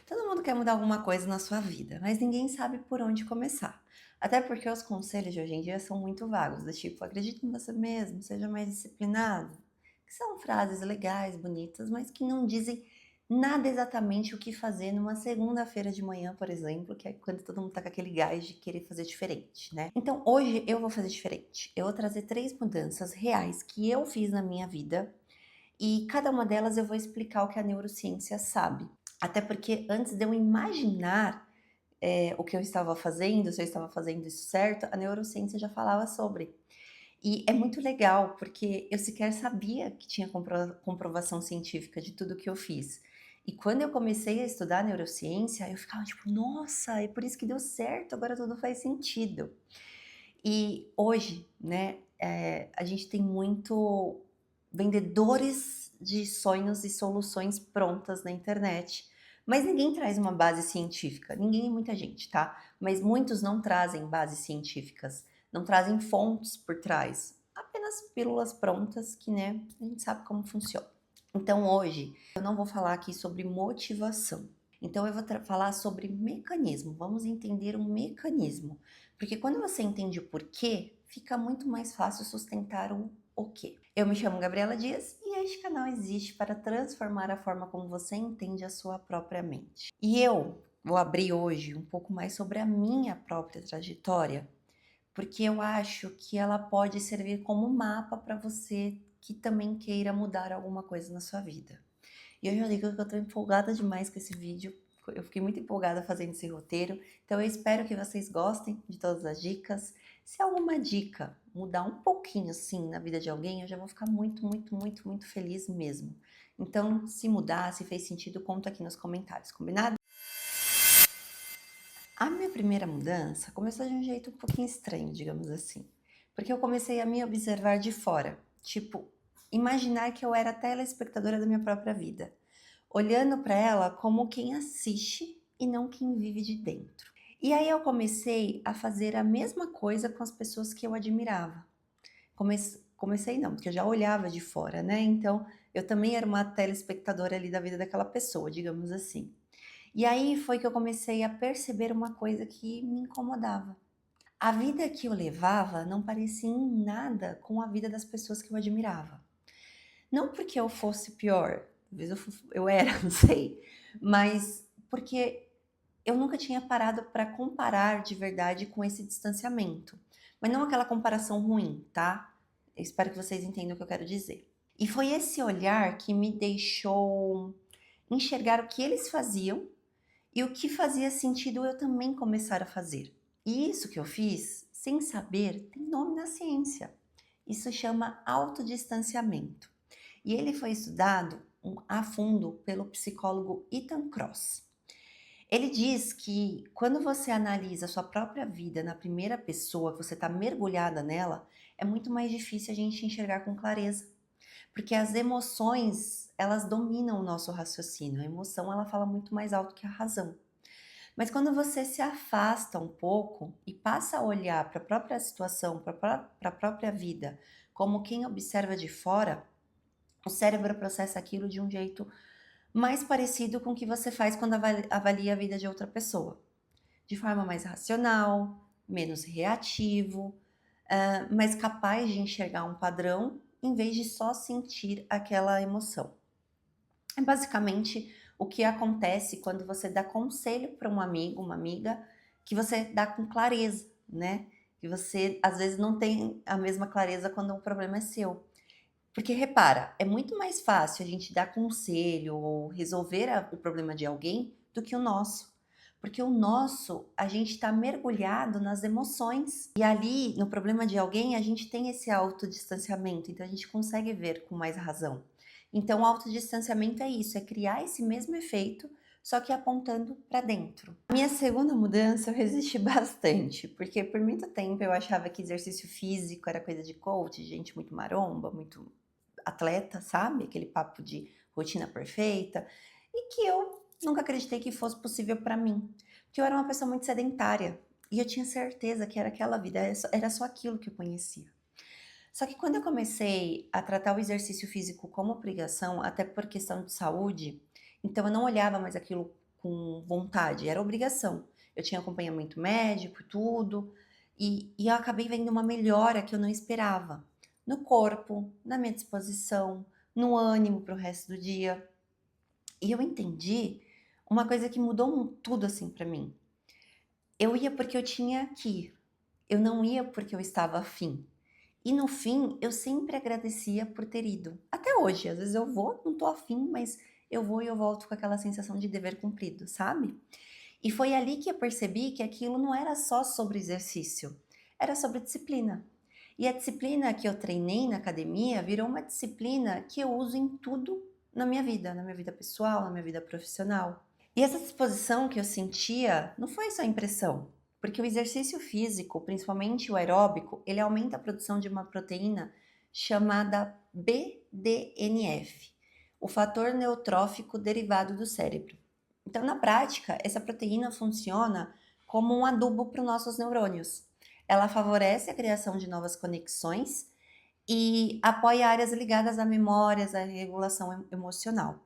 Todo mundo quer mudar alguma coisa na sua vida, mas ninguém sabe por onde começar. Até porque os conselhos de hoje em dia são muito vagos, do tipo, acredite em você mesmo, seja mais disciplinado. Que são frases legais, bonitas, mas que não dizem nada exatamente o que fazer numa segunda-feira de manhã, por exemplo, que é quando todo mundo tá com aquele gás de querer fazer diferente, né? Então hoje eu vou fazer diferente. Eu vou trazer 3 mudanças reais que eu fiz na minha vida e cada uma delas eu vou explicar o que a neurociência sabe. Até porque antes de eu imaginar, o que eu estava fazendo, se eu estava fazendo isso certo, a neurociência já falava sobre. E é muito legal, porque eu sequer sabia que tinha comprovação científica de tudo que eu fiz. E quando eu comecei a estudar neurociência, eu ficava tipo: "Nossa, é por isso que deu certo, agora tudo faz sentido". E hoje, né, a gente tem muito vendedores de sonhos e soluções prontas na internet, mas ninguém traz uma base científica. Ninguém é muita gente, tá? Mas muitos não trazem bases científicas, não trazem fontes por trás. Apenas pílulas prontas que, né, a gente sabe como funciona. Então hoje eu não vou falar aqui sobre motivação. Então eu vou falar sobre mecanismo. Vamos entender um mecanismo. Porque quando você entende o porquê, fica muito mais fácil sustentar o quê. Eu me chamo Gabriela Dias e este canal existe para transformar a forma como você entende a sua própria mente. E eu vou abrir hoje um pouco mais sobre a minha própria trajetória, porque eu acho que ela pode servir como mapa para você que também queira mudar alguma coisa na sua vida. E eu já digo que eu tô empolgada demais com esse vídeo. Eu fiquei muito empolgada fazendo esse roteiro. Então eu espero que vocês gostem de todas as dicas. Se alguma dica mudar um pouquinho assim na vida de alguém, eu já vou ficar muito, muito, muito, muito feliz mesmo. Então, se mudar, se fez sentido, conta aqui nos comentários, combinado? A minha primeira mudança começou de um jeito um pouquinho estranho, digamos assim. Porque eu comecei a me observar de fora. Tipo, imaginar que eu era telespectadora da minha própria vida, olhando para ela como quem assiste e não quem vive de dentro. E aí eu comecei a fazer a mesma coisa com as pessoas que eu admirava. Comecei não, porque eu já olhava de fora, né? Então eu também era uma telespectadora ali da vida daquela pessoa, digamos assim. E aí foi que eu comecei a perceber uma coisa que me incomodava. A vida que eu levava não parecia em nada com a vida das pessoas que eu admirava. Não porque eu fosse pior, talvez eu era, não sei, mas porque eu nunca tinha parado para comparar de verdade com esse distanciamento. Mas não aquela comparação ruim, tá? Eu espero que vocês entendam o que eu quero dizer. E foi esse olhar que me deixou enxergar o que eles faziam e o que fazia sentido eu também começar a fazer. E isso que eu fiz, sem saber, tem nome na ciência. Isso chama autodistanciamento. E ele foi estudado a fundo pelo psicólogo Ethan Kross. Ele diz que quando você analisa a sua própria vida na primeira pessoa, que você está mergulhada nela, é muito mais difícil a gente enxergar com clareza. Porque as emoções, elas dominam o nosso raciocínio. A emoção, ela fala muito mais alto que a razão. Mas quando você se afasta um pouco e passa a olhar para a própria situação, para a própria vida, como quem observa de fora, o cérebro processa aquilo de um jeito mais parecido com o que você faz quando avalia a vida de outra pessoa. De forma mais racional, menos reativo, mas capaz de enxergar um padrão em vez de só sentir aquela emoção. É basicamente o que acontece quando você dá conselho para um amigo, uma amiga, que você dá com clareza, né? Que você às vezes não tem a mesma clareza quando o problema é seu. Porque repara, é muito mais fácil a gente dar conselho ou resolver o problema de alguém do que o nosso. Porque o nosso, a gente está mergulhado nas emoções. E ali, no problema de alguém, a gente tem esse autodistanciamento, então a gente consegue ver com mais razão. Então, o autodistanciamento é isso, é criar esse mesmo efeito, só que apontando para dentro. A minha segunda mudança eu resisti bastante, porque por muito tempo eu achava que exercício físico era coisa de coach, de gente muito maromba, muito atleta, sabe? Aquele papo de rotina perfeita, e que eu nunca acreditei que fosse possível para mim, porque eu era uma pessoa muito sedentária e eu tinha certeza que era aquela vida, era só aquilo que eu conhecia. Só que quando eu comecei a tratar o exercício físico como obrigação, até por questão de saúde, então eu não olhava mais aquilo com vontade, era obrigação. Eu tinha acompanhamento médico e tudo, e eu acabei vendo uma melhora que eu não esperava, no corpo, na minha disposição, no ânimo para o resto do dia. E eu entendi uma coisa que mudou tudo assim para mim. Eu ia porque eu tinha que ir, eu não ia porque eu estava afim. E no fim, eu sempre agradecia por ter ido. Até hoje, às vezes eu vou, não tô afim, mas eu vou e eu volto com aquela sensação de dever cumprido, sabe? E foi ali que eu percebi que aquilo não era só sobre exercício, era sobre disciplina. E a disciplina que eu treinei na academia virou uma disciplina que eu uso em tudo na minha vida pessoal, na minha vida profissional. E essa disposição que eu sentia não foi só impressão, porque o exercício físico, principalmente o aeróbico, ele aumenta a produção de uma proteína chamada BDNF, o fator neurotrófico derivado do cérebro. Então, na prática, essa proteína funciona como um adubo para os nossos neurônios. Ela favorece a criação de novas conexões e apoia áreas ligadas a memórias, à regulação emocional.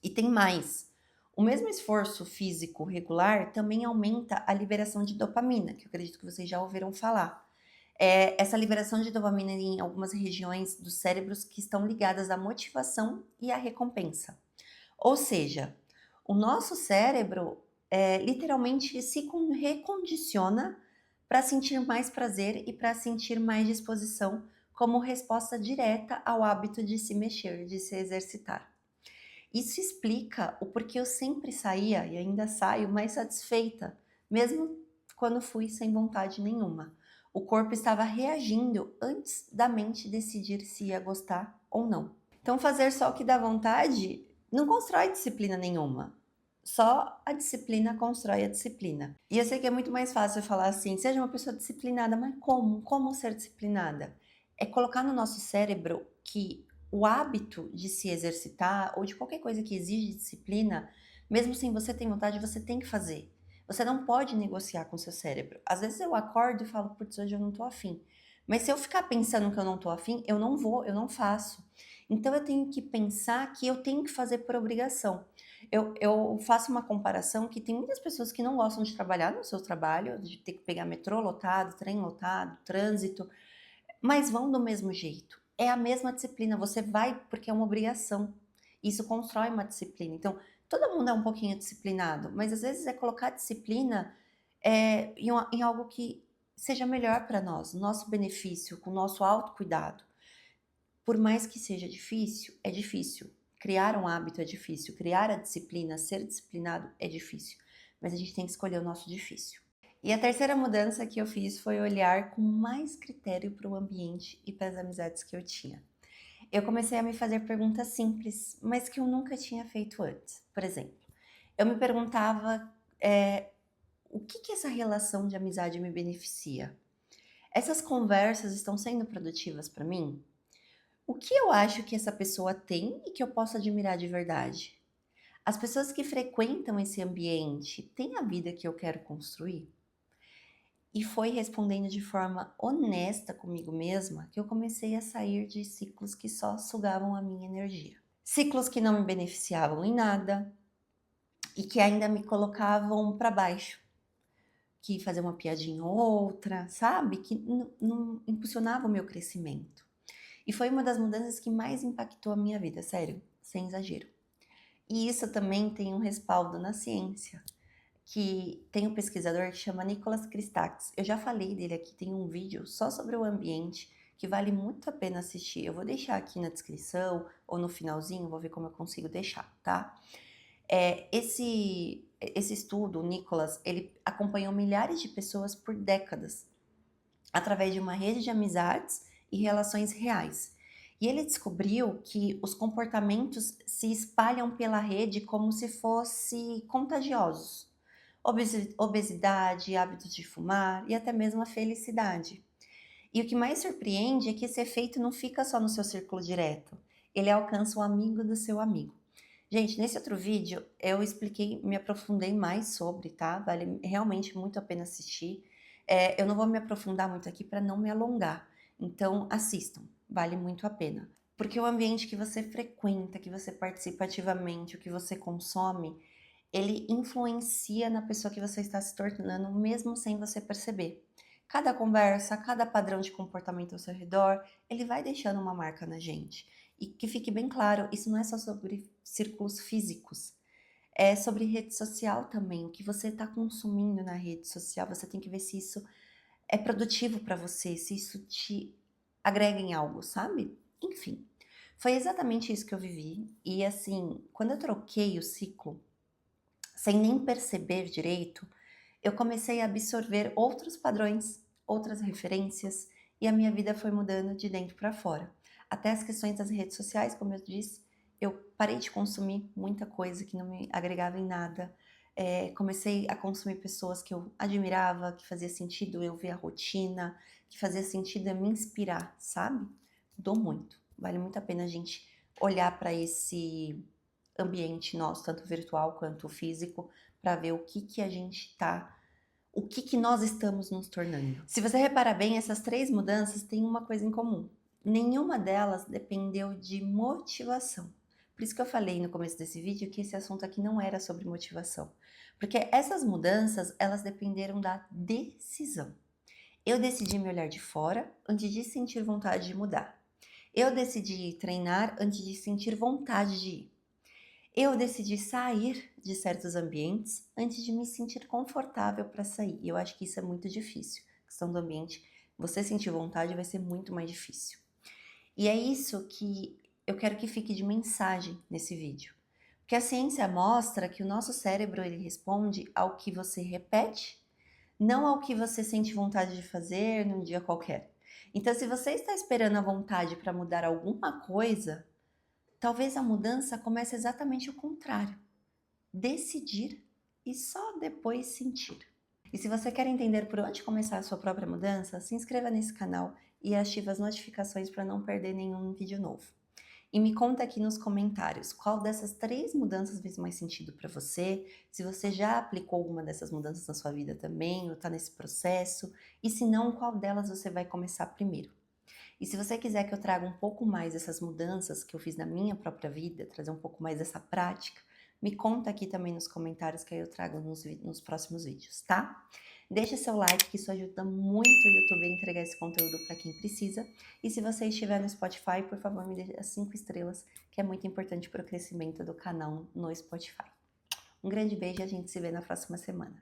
E tem mais. O mesmo esforço físico regular também aumenta a liberação de dopamina, que eu acredito que vocês já ouviram falar. Essa liberação de dopamina em algumas regiões dos cérebros que estão ligadas à motivação e à recompensa. Ou seja, o nosso cérebro literalmente se recondiciona para sentir mais prazer e para sentir mais disposição como resposta direta ao hábito de se mexer, de se exercitar. Isso explica o porquê eu sempre saía e ainda saio mais satisfeita, mesmo quando fui sem vontade nenhuma. O corpo estava reagindo antes da mente decidir se ia gostar ou não. Então, fazer só o que dá vontade não constrói disciplina nenhuma. Só a disciplina constrói a disciplina. E eu sei que é muito mais fácil falar assim, seja uma pessoa disciplinada, mas como? Como ser disciplinada? É colocar no nosso cérebro que o hábito de se exercitar ou de qualquer coisa que exige disciplina, mesmo sem você ter vontade, você tem que fazer. Você não pode negociar com seu cérebro. Às vezes eu acordo e falo, putz, hoje eu não tô afim. Mas se eu ficar pensando que eu não tô afim, eu não vou, eu não faço. Então eu tenho que pensar que eu tenho que fazer por obrigação. Eu faço uma comparação que tem muitas pessoas que não gostam de trabalhar no seu trabalho, de ter que pegar metrô lotado, trem lotado, trânsito, mas vão do mesmo jeito. É a mesma disciplina, você vai porque é uma obrigação. Isso constrói uma disciplina. Então, todo mundo é um pouquinho disciplinado, mas às vezes é colocar disciplina em algo que seja melhor para nós, nosso benefício, com o nosso autocuidado. Por mais que seja difícil, é difícil. Criar um hábito é difícil, criar a disciplina, ser disciplinado é difícil, mas a gente tem que escolher o nosso difícil. E a terceira mudança que eu fiz foi olhar com mais critério para o ambiente e para as amizades que eu tinha. Eu comecei a me fazer perguntas simples, mas que eu nunca tinha feito antes. Por exemplo, eu me perguntava o que essa relação de amizade me beneficia? Essas conversas estão sendo produtivas para mim? O que eu acho que essa pessoa tem e que eu posso admirar de verdade? As pessoas que frequentam esse ambiente têm a vida que eu quero construir? E foi respondendo de forma honesta comigo mesma que eu comecei a sair de ciclos que só sugavam a minha energia. Ciclos que não me beneficiavam em nada e que ainda me colocavam para baixo, que fazer uma piadinha ou outra, sabe? Que não impulsionava o meu crescimento. E foi uma das mudanças que mais impactou a minha vida, sério, sem exagero. E isso também tem um respaldo na ciência, que tem um pesquisador que chama Nicholas Christakis. Eu já falei dele aqui, tem um vídeo só sobre o ambiente que vale muito a pena assistir. Eu vou deixar aqui na descrição ou no finalzinho, vou ver como eu consigo deixar, tá? Esse estudo, o Nicholas, ele acompanhou milhares de pessoas por décadas, através de uma rede de amizades e relações reais. E ele descobriu que os comportamentos se espalham pela rede como se fossem contagiosos. Obesidade, hábitos de fumar e até mesmo a felicidade. E o que mais surpreende é que esse efeito não fica só no seu círculo direto, ele alcança o amigo do seu amigo. Gente, nesse outro vídeo eu expliquei, me aprofundei mais sobre, tá? Vale realmente muito a pena assistir. Eu não vou me aprofundar muito aqui para não me alongar, então assistam, vale muito a pena. Porque o ambiente que você frequenta, que você participa ativamente, o que você consome, ele influencia na pessoa que você está se tornando, mesmo sem você perceber. Cada conversa, cada padrão de comportamento ao seu redor, ele vai deixando uma marca na gente. E que fique bem claro, isso não é só sobre círculos físicos, é sobre rede social também. O que você está consumindo na rede social, você tem que ver se isso é produtivo para você, se isso te agrega em algo, sabe? Enfim, foi exatamente isso que eu vivi. E assim, quando eu troquei o ciclo, sem nem perceber direito, eu comecei a absorver outros padrões, outras referências, e a minha vida foi mudando de dentro para fora. Até as questões das redes sociais, como eu disse, eu parei de consumir muita coisa que não me agregava em nada. Comecei a consumir pessoas que eu admirava, que fazia sentido eu ver a rotina, que fazia sentido eu me inspirar, sabe? Mudou muito. Vale muito a pena a gente olhar para esse ambiente nosso, tanto virtual quanto físico, para ver o que que a gente tá, o que que nós estamos nos tornando. Se você reparar bem, essas 3 mudanças têm uma coisa em comum. Nenhuma delas dependeu de motivação. Por isso que eu falei no começo desse vídeo que esse assunto aqui não era sobre motivação. Porque essas mudanças, elas dependeram da decisão. Eu decidi me olhar de fora antes de sentir vontade de mudar. Eu decidi treinar antes de sentir vontade de ir. Eu decidi sair de certos ambientes antes de me sentir confortável para sair. E eu acho que isso é muito difícil. A questão do ambiente, você sentir vontade vai ser muito mais difícil. E é isso que eu quero que fique de mensagem nesse vídeo. Porque a ciência mostra que o nosso cérebro ele responde ao que você repete, não ao que você sente vontade de fazer num dia qualquer. Então, se você está esperando a vontade para mudar alguma coisa, talvez a mudança comece exatamente o contrário. Decidir e só depois sentir. E se você quer entender por onde começar a sua própria mudança, se inscreva nesse canal e ative as notificações para não perder nenhum vídeo novo. E me conta aqui nos comentários qual dessas 3 mudanças fez mais sentido para você, se você já aplicou alguma dessas mudanças na sua vida também, ou está nesse processo, e se não, qual delas você vai começar primeiro. E se você quiser que eu traga um pouco mais dessas mudanças que eu fiz na minha própria vida, trazer um pouco mais dessa prática, me conta aqui também nos comentários que aí eu trago nos próximos vídeos, tá? Deixa seu like, que isso ajuda muito o YouTube a entregar esse conteúdo para quem precisa. E se você estiver no Spotify, por favor, me dê as 5 estrelas, que é muito importante para o crescimento do canal no Spotify. Um grande beijo e a gente se vê na próxima semana.